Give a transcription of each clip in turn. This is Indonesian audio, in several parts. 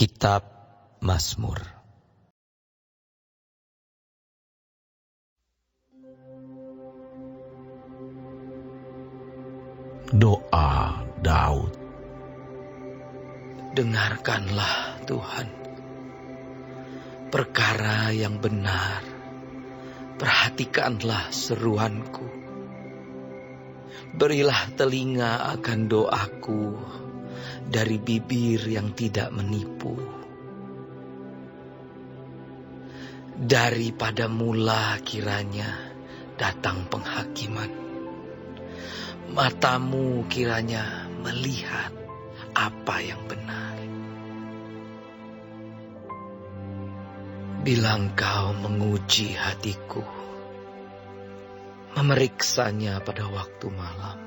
Kitab Mazmur. Doa Daud. Dengarkanlah Tuhan perkara yang benar, perhatikanlah seruanku. Berilah telinga akan doaku dari bibir yang tidak menipu. Daripada mula kiranya datang penghakiman. Matamu kiranya melihat apa yang benar. Bila Engkau menguji hatiku, memeriksanya pada waktu malam,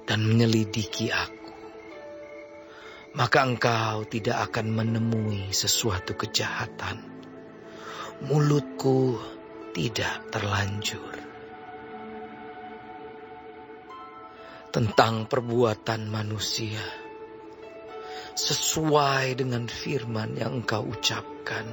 dan menyelidiki aku, maka Engkau tidak akan menemui sesuatu kejahatan. Mulutku tidak terlanjur. Tentang perbuatan manusia, sesuai dengan firman yang Engkau ucapkan,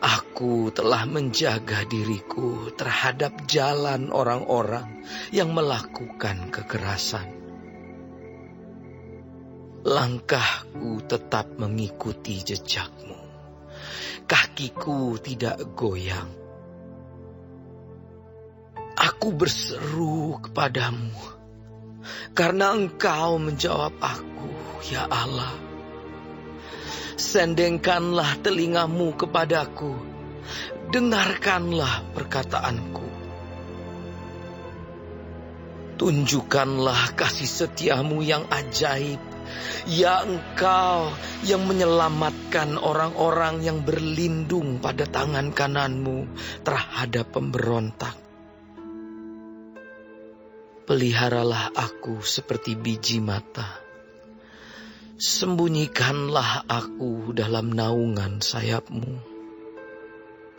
aku telah menjaga diriku terhadap jalan orang-orang yang melakukan kekerasan. Langkahku tetap mengikuti jejakmu, kakiku tidak goyang. Aku berseru kepadamu, karena Engkau menjawab aku, ya Allah. Sendengkanlah telingamu kepadaku, dengarkanlah perkataanku. Tunjukkanlah kasih setiamu yang ajaib, ya Engkau yang menyelamatkan orang-orang yang berlindung pada tangan kananmu terhadap pemberontak. Peliharalah aku seperti biji mata. Sembunyikanlah aku dalam naungan sayapmu.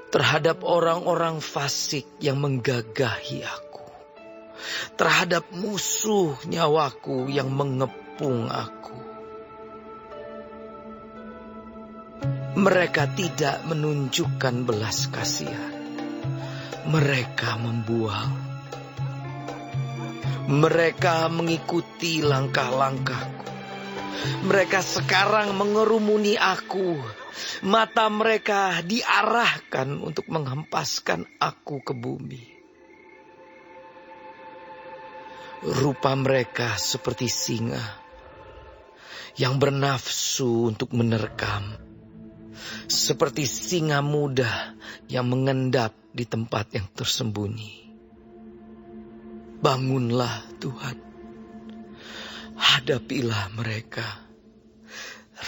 Terhadap orang-orang fasik yang menggagahi aku. Terhadap musuh nyawaku yang mengepung aku. Mereka tidak menunjukkan belas kasihan. Mereka membuang. Mereka mengikuti langkah-langkahku. Mereka sekarang mengerumuni aku. Mata mereka diarahkan untuk menghempaskan aku ke bumi. Rupa mereka seperti singa yang bernafsu untuk menerkam. Seperti singa muda yang mengendap di tempat yang tersembunyi. Bangunlah Tuhan, hadapilah mereka,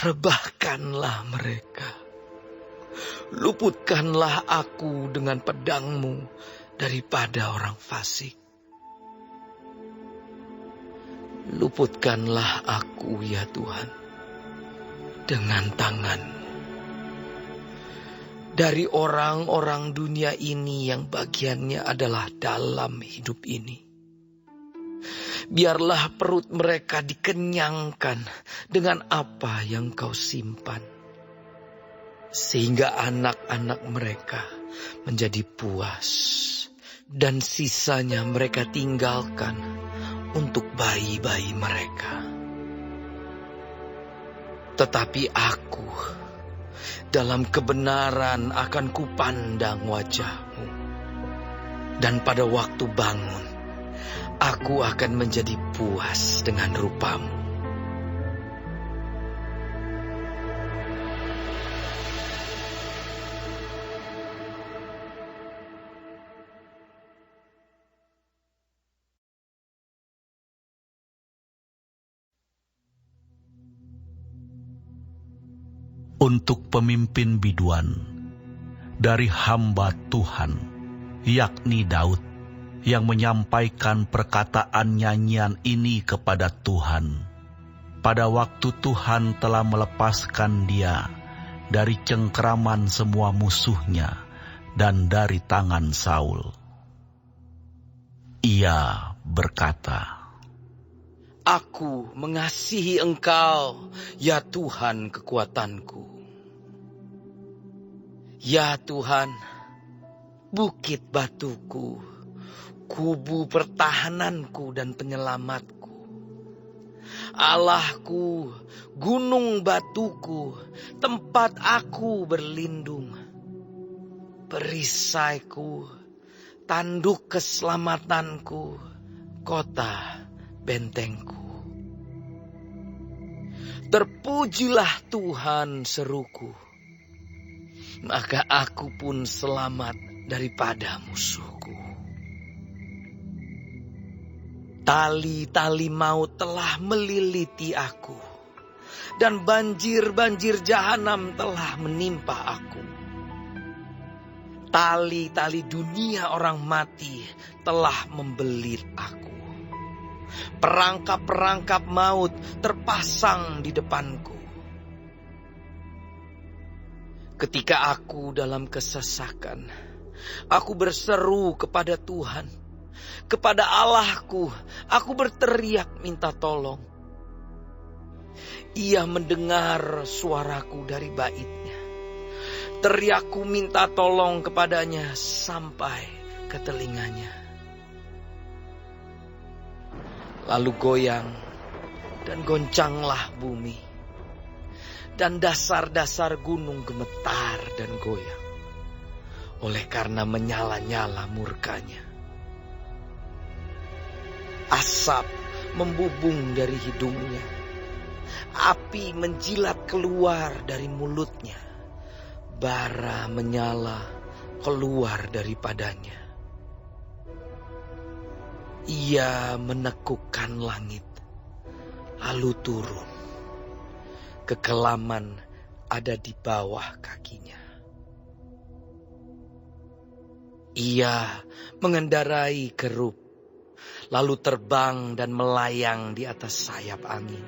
rebahkanlah mereka. Luputkanlah aku dengan pedangmu daripada orang fasik. Luputkanlah aku ya Tuhan, dengan tangan-Mu. Dari orang-orang dunia ini yang bagiannya adalah dalam hidup ini. Biarlah perut mereka dikenyangkan dengan apa yang Kau simpan. Sehingga anak-anak mereka menjadi puas. Dan sisanya mereka tinggalkan untuk bayi-bayi mereka. Tetapi aku dalam kebenaran akan kupandang wajah-Mu. Dan pada waktu bangun, aku akan menjadi puas dengan rupa-Mu. Untuk pemimpin biduan dari hamba Tuhan, yakni Daud, yang menyampaikan perkataan nyanyian ini kepada Tuhan. Pada waktu Tuhan telah melepaskan dia dari cengkeraman semua musuhnya dan dari tangan Saul. Ia berkata, Aku mengasihi Engkau, ya Tuhan kekuatanku. Ya Tuhan, bukit batuku, kubu pertahananku dan penyelamatku. Allahku, gunung batuku, tempat aku berlindung. Perisaiku, tanduk keselamatanku, kota bentengku. Terpujilah Tuhan, seruku, maka aku pun selamat daripada musuhku. Tali-tali maut telah meliliti aku, dan banjir-banjir jahanam telah menimpa aku. Tali-tali dunia orang mati telah membelit aku. Perangkap-perangkap maut terpasang di depanku. Ketika aku dalam kesesakan, aku berseru kepada Tuhan, kepada Allahku, aku berteriak minta tolong. Ia mendengar suaraku dari baitnya. Teriakku minta tolong kepadanya sampai ke telinganya. Lalu goyang dan goncanglah bumi, dan dasar-dasar gunung gemetar dan goyang, oleh karena menyala-nyala murkanya. Asap membubung dari hidungnya, api menjilat keluar dari mulutnya, bara menyala keluar daripadanya. Ia menekukkan langit, lalu turun. Kekelaman ada di bawah kakinya. Ia mengendarai kerup, lalu terbang dan melayang di atas sayap angin.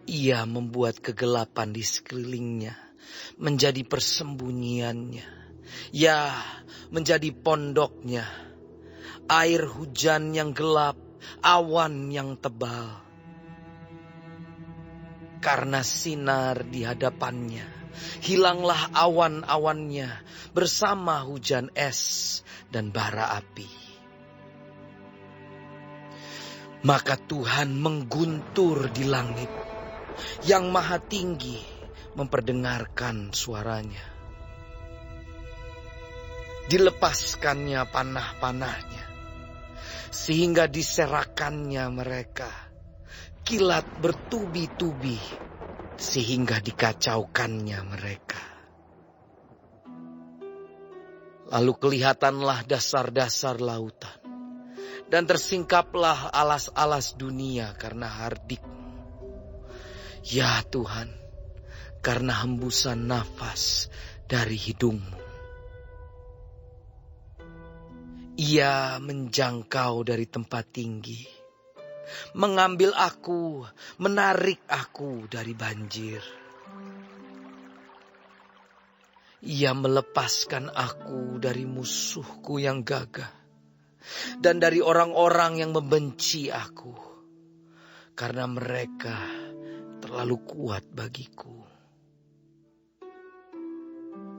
Ia membuat kegelapan di sekelilingnya menjadi persembunyiannya. Ya, menjadi pondoknya. Air hujan yang gelap, awan yang tebal. Karena sinar di hadapannya, hilanglah awan-awannya bersama hujan es dan bara api. Maka Tuhan mengguntur di langit, yang maha tinggi memperdengarkan suaranya. Dilepaskannya panah-panahnya, sehingga diserakannya mereka. Kilat bertubi-tubi, sehingga dikacaukannya mereka. Lalu kelihatanlah dasar-dasar lautan, dan tersingkaplah alas-alas dunia karena hardikmu. Ya Tuhan, karena hembusan nafas dari hidungmu. Ia menjangkau dari tempat tinggi, mengambil aku, menarik aku dari banjir. Ia melepaskan aku dari musuhku yang gagah, dan dari orang-orang yang membenci aku, karena mereka terlalu kuat bagiku.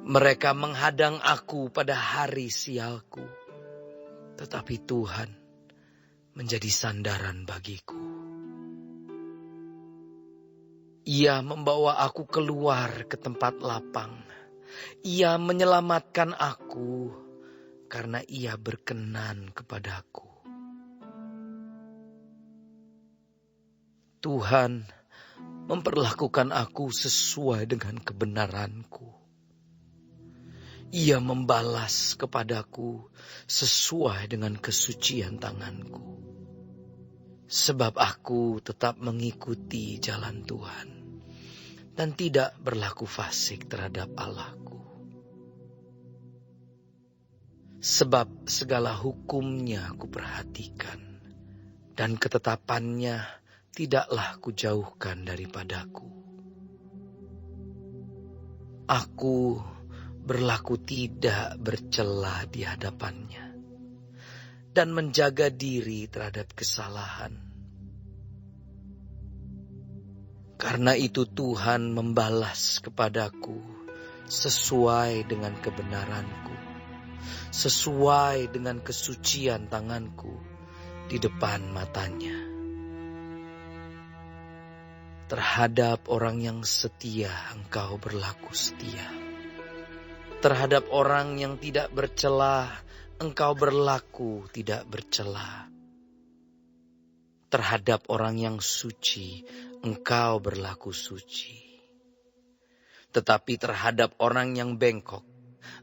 Mereka menghadang aku pada hari sialku, tetapi Tuhan menjadi sandaran bagiku. Ia membawa aku keluar ke tempat lapang. Ia menyelamatkan aku karena ia berkenan kepadaku. Tuhan memperlakukan aku sesuai dengan kebenaranku. Ia membalas kepadaku sesuai dengan kesucian tanganku. Sebab aku tetap mengikuti jalan Tuhan dan tidak berlaku fasik terhadap Allahku. Sebab segala hukumnya aku perhatikan, dan ketetapannya tidaklah kujauhkan daripadaku. Aku berlaku tidak bercela di hadapannya, dan menjaga diri terhadap kesalahan. Karena itu Tuhan membalas kepadaku sesuai dengan kebenaranku, sesuai dengan kesucian tanganku di depan matanya. Terhadap orang yang setia, Engkau berlaku setia. Terhadap orang yang tidak bercela, Engkau berlaku tidak bercela. Terhadap orang yang suci, Engkau berlaku suci. Tetapi terhadap orang yang bengkok,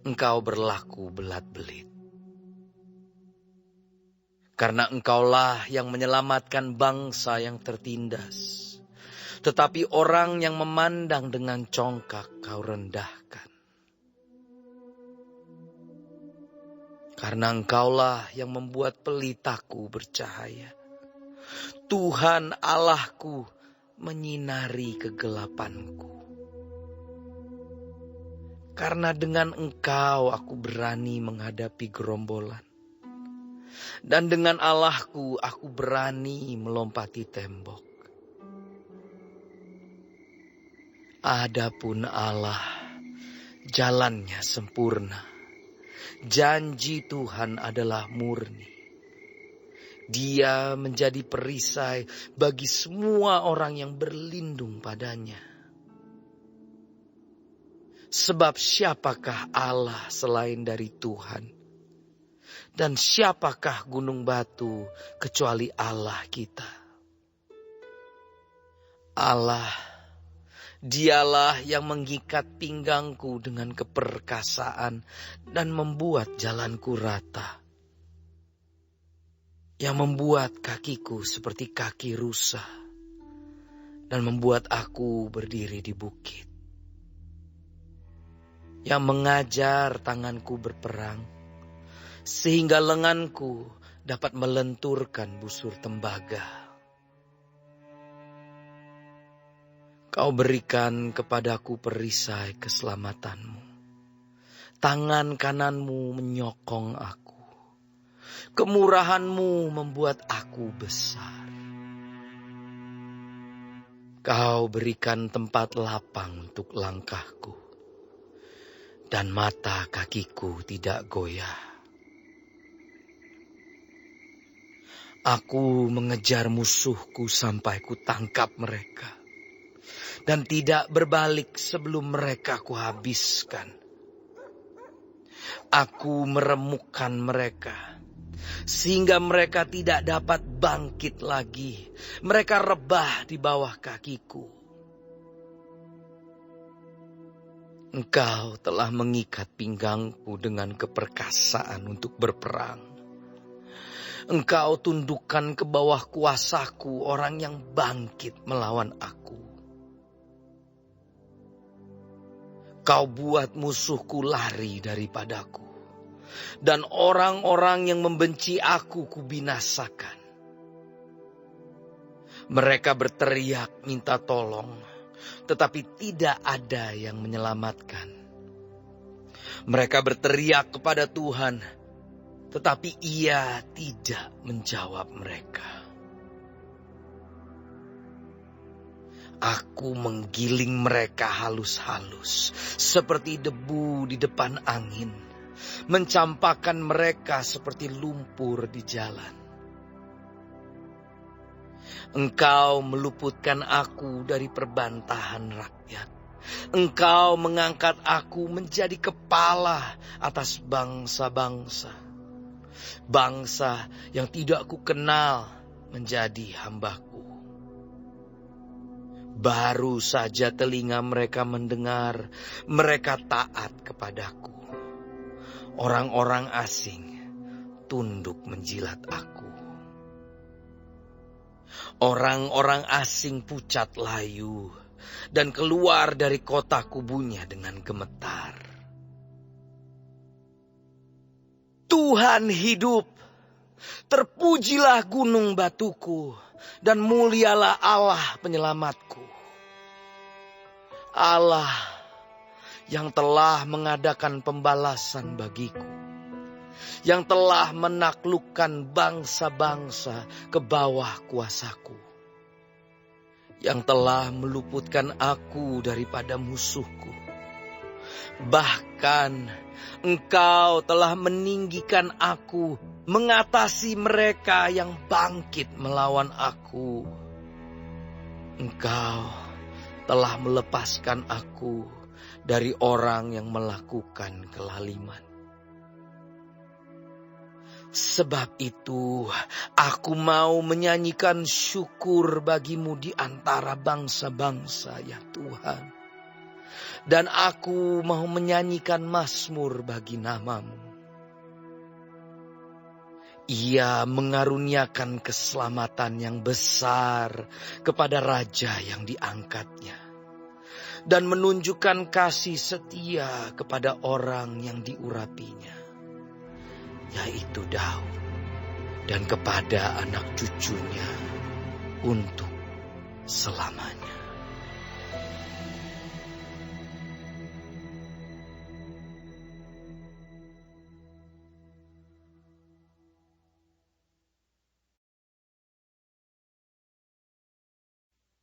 Engkau berlaku belat-belit. Karena Engkaulah yang menyelamatkan bangsa yang tertindas. Tetapi orang yang memandang dengan congkak Kau rendahkan. Karena Engkaulah yang membuat pelitaku bercahaya. Tuhan Allahku menyinari kegelapanku. Karena dengan Engkau aku berani menghadapi gerombolan. Dan dengan Allahku aku berani melompati tembok. Adapun Allah, jalannya sempurna. Janji Tuhan adalah murni. Dia menjadi perisai bagi semua orang yang berlindung padanya. Sebab siapakah Allah selain dari Tuhan? Dan siapakah gunung batu kecuali Allah kita? Allah, Dialah yang mengikat pinggangku dengan keperkasaan dan membuat jalanku rata. Yang membuat kakiku seperti kaki rusa dan membuat aku berdiri di bukit. Yang mengajar tanganku berperang sehingga lenganku dapat melenturkan busur tembaga. Kau berikan kepadaku perisai keselamatanmu. Tangan kananmu menyokong aku. Kemurahanmu membuat aku besar. Kau berikan tempat lapang untuk langkahku. Dan mata kakiku tidak goyah. Aku mengejar musuhku sampai ku tangkap mereka. Dan tidak berbalik sebelum mereka kuhabiskan. Aku meremukkan mereka, sehingga mereka tidak dapat bangkit lagi. Mereka rebah di bawah kakiku. Engkau telah mengikat pinggangku dengan keperkasaan untuk berperang. Engkau tundukkan ke bawah kuasaku orang yang bangkit melawan aku. Kau buat musuhku lari daripadaku. Dan orang-orang yang membenci aku kubinasakan. Mereka berteriak minta tolong. Tetapi tidak ada yang menyelamatkan. Mereka berteriak kepada Tuhan. Tetapi Ia tidak menjawab mereka. Aku menggiling mereka halus-halus, seperti debu di depan angin, mencampakkan mereka seperti lumpur di jalan. Engkau meluputkan aku dari perbantahan rakyat. Engkau mengangkat aku menjadi kepala atas bangsa-bangsa. Bangsa yang tidak kukenal menjadi hambaku. Baru saja telinga mereka mendengar, mereka taat kepadaku. Orang-orang asing tunduk menjilat aku. Orang-orang asing pucat layu dan keluar dari kota kubunya dengan gemetar. Tuhan hidup, terpujilah gunung batuku dan mulialah Allah penyelamatku. Allah yang telah mengadakan pembalasan bagiku, yang telah menaklukkan bangsa-bangsa ke bawah kuasaku, yang telah meluputkan aku daripada musuhku. Bahkan Engkau telah meninggikan aku mengatasi mereka yang bangkit melawan aku. Engkau telah melepaskan aku dari orang yang melakukan kelaliman. Sebab itu, aku mau menyanyikan syukur bagimu di antara bangsa-bangsa, ya Tuhan. Dan aku mau menyanyikan mazmur bagi namamu. Ia mengaruniakan keselamatan yang besar kepada raja yang diangkatnya. Dan menunjukkan kasih setia kepada orang yang diurapinya, yaitu Daud, dan kepada anak cucunya untuk selamanya.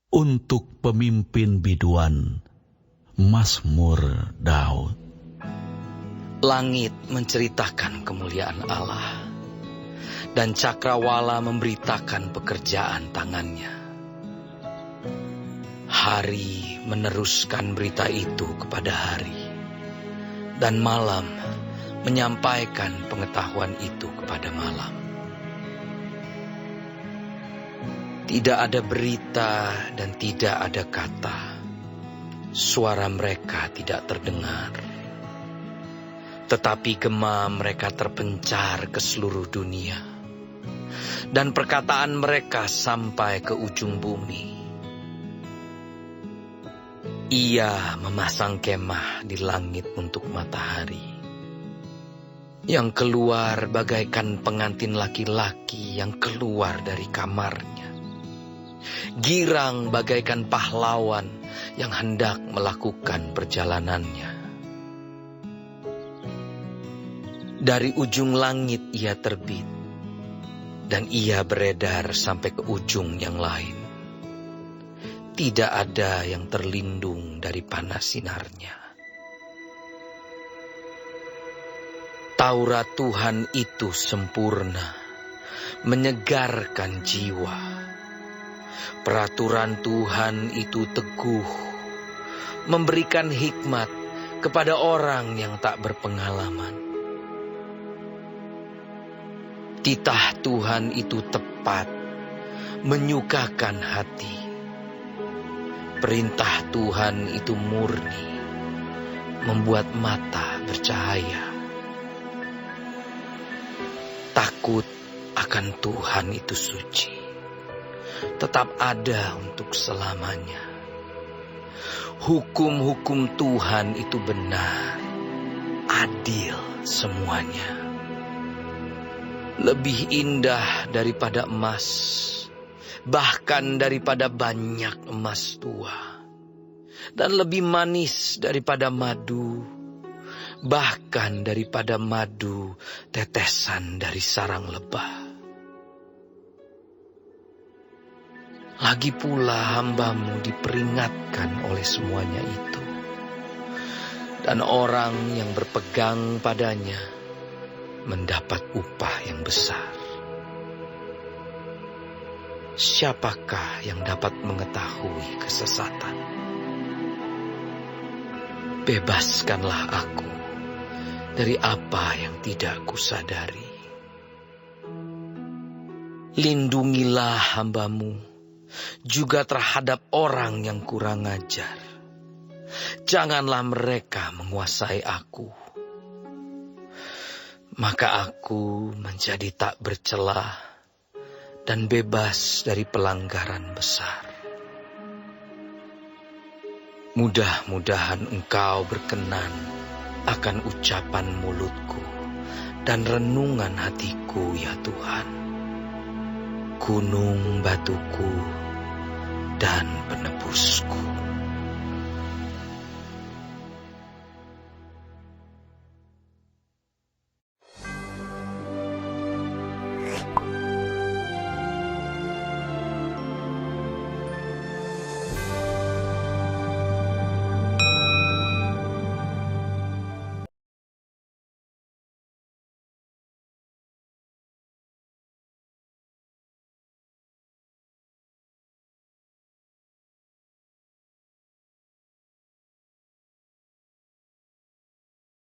Untuk pemimpin biduan, Mazmur Daud. Langit menceritakan kemuliaan Allah, dan cakrawala memberitakan pekerjaan tangannya. Hari meneruskan berita itu kepada hari, dan malam menyampaikan pengetahuan itu kepada malam. Tidak ada berita dan tidak ada kata, suara mereka tidak terdengar. Tetapi gema mereka terpencar ke seluruh dunia, dan perkataan mereka sampai ke ujung bumi. Ia memasang kemah di langit untuk matahari, yang keluar bagaikan pengantin laki-laki yang keluar dari kamarnya. Girang bagaikan pahlawan yang hendak melakukan perjalanannya. Dari ujung langit ia terbit, dan ia beredar sampai ke ujung yang lain. Tidak ada yang terlindung dari panas sinarnya. Taurat Tuhan itu sempurna, menyegarkan jiwa. Peraturan Tuhan itu teguh, memberikan hikmat kepada orang yang tak berpengalaman. Titah Tuhan itu tepat, menyukakan hati. Perintah Tuhan itu murni, membuat mata bercahaya. Takut akan Tuhan itu suci, tetap ada untuk selamanya. Hukum-hukum Tuhan itu benar, adil semuanya. Lebih indah daripada emas, bahkan daripada banyak emas tua. Dan lebih manis daripada madu, bahkan daripada madu tetesan dari sarang lebah. Lagi pula hambamu diperingatkan oleh semuanya itu. Dan orang yang berpegang padanya mendapat upah yang besar. Siapakah yang dapat mengetahui kesesatan? Bebaskanlah aku dari apa yang tidak kusadari. Lindungilah hambamu juga terhadap orang yang kurang ajar. Janganlah mereka menguasai aku. Maka aku menjadi tak bercela dan bebas dari pelanggaran besar. Mudah-mudahan Engkau berkenan akan ucapan mulutku dan renungan hatiku, ya Tuhan. Gunung batuku dan penebusku.